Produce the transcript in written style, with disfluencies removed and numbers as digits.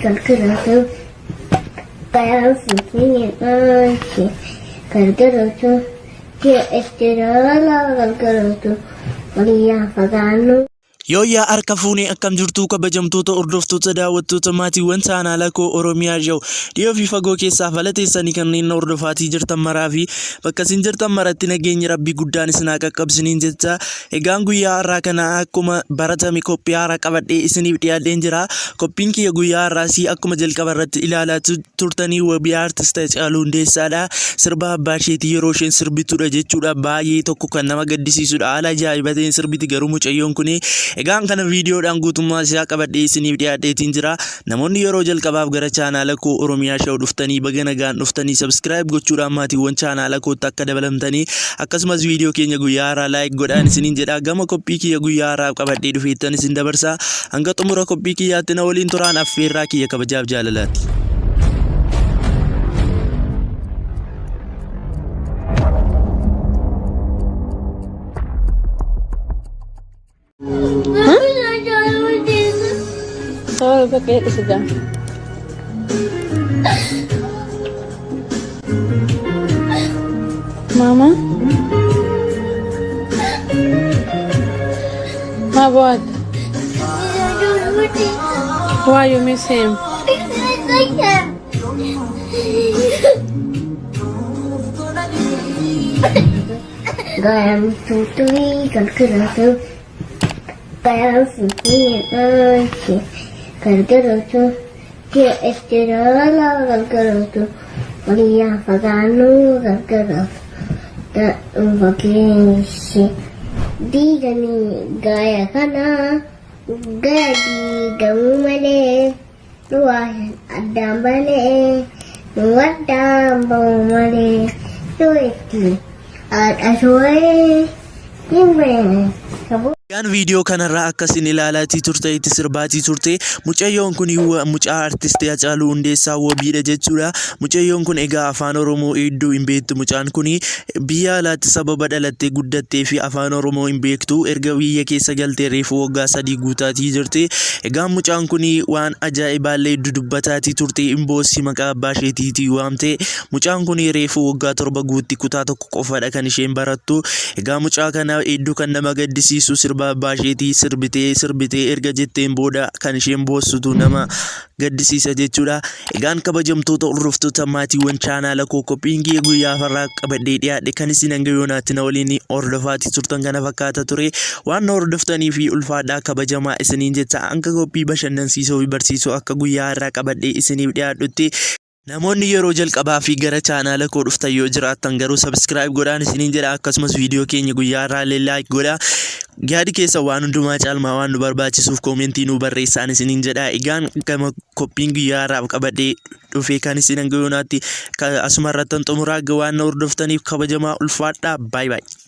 gargaraatu qayaafni aanke gargaraatu jechuudha gargaraatu waliyaa fagaannu. Yooyaa harka fuunee akkam jirtuu kabajamtoota hordoftoota daawwattoota maatiiwwan chaanaalaa koo Oromiyaa Show dhiyoo fi fagoo keessaa falateessanii kanneen hordofaatii jirtan maraa fi bakka isin jirtan maratti nageenyi rabbii guddaan isin haa qaqqabsiniin jecha egaan guyyaa har'aa kana akkuma baratame qophii haaraa qabadhee isiniif dhiyaadheen jira. Qophiin kiyya guyyaa har'aas akkuma jalqaba irratti ilaalaa turtanii wabii aartist Haacaaluu Hundeessaadha. Sirba abbaa isheetii yeroo isheen sirbitudha jechuudha, baay'ee tokko kan nama gaddisiisudha. Haala ajaa'ibateen sirbiti garuu mucayyoon kuni egaan kana viidiyoodhaan guutummaa isaa qabadhee isiniif dhiyaadheetiin jira. Namoonni yeroo jalqabaaf gara chaanaala koo Oromiyaa Show dhuftanii baga nagaan dhuftanii subscribe gochuudhaan maatiiwwan chaanaala kootti akka dabalamtanii akkasumas viidiyoo keenya guyyaa har'aa like godhaan isiniin jedha. Gama qophii kiyya guyyaa har'aa qabadhee dhufeettan isin dabarsa. Hanga xumura qophii kiyyaatti na waliin turaan affeerraa kiyya kabajaaf jaalalaati. Solo pakai itu sudah. Mama? What? Why you miss him? Gayam tutui gargaraatu qayaafni aanke gargaraatu jechuudha gargaraatu waliyaa fagaannu gargaraatu fageesse diiganii gaaya kana gaya diigamu malee waa addaan balee nu addaan ba'u malee yoo itti haadha hin beekne. Egaan viidiyoo kanarraa akkasiin ilaalaatii turte itti sirbaatii turte. Mucayyoon kun mucaa artistii Haacaaluu Hundeessaa wabiidha jechuudha. Mucayyoon kun egaa afaan Oromoo hedduu hin beektu. Mucaan kun biyya alaatti sababa dhalattee guddattee fi afaan Oromoo hin beektu. Erga biyya keessa galtee reefu waggaa 3 guutaatii jirti. Egaan mucaan kun waan ajaa'ibaallee hedduu dubbataatii turte. Imboossi maqaa abbaa isheetiitii waamte. Mucaan kun reefu waggaa 7 guutti kutaa tokko qofadha kan isheen barattu. Egaa mucaa kana hedduu kan nama gaddisiisu sirba abbaa isheetii sirbitee erga jetteen booda kan isheen boossutu nama gaddisiisa jechuudha. Egaan kabajamtoota hordoftoota maatiiwwan chaanaala koo qophiin kiyya guyyaa har'aa qabadhee dhiyaadhe kan isin hanga yoonaatti na waliin hordofaatii turtan kana fakkaata ture. Waan na hordoftanii fi ulfaadhaa kabajamaa isiniin jecha hanga qophii bashannansiisoo fi barsiisoo akka guyyaa har'aa qabadhee isiniif dhiyaadhutti. Namoonni yeroo jalqabaa fi gara chaanaala koo dhuftan yoo jiraattan garuu subscribe godhaan isiniin jedha. Akkasumas viidiyoo keenya guyyaa har'aa like godhaa. Yaadi keessa waan hundumaa caalmaa waan nu barbaachisuuf koomentii nu barreessaan isiniin jedha. Egaan gama qophiin guyyaa har'aaf qabadhee dhufee kan isin hanga yoonaatti asuma irratti xumuraa waan na hordoftaniif kabajamaa ulfaadhaa. Bye bye.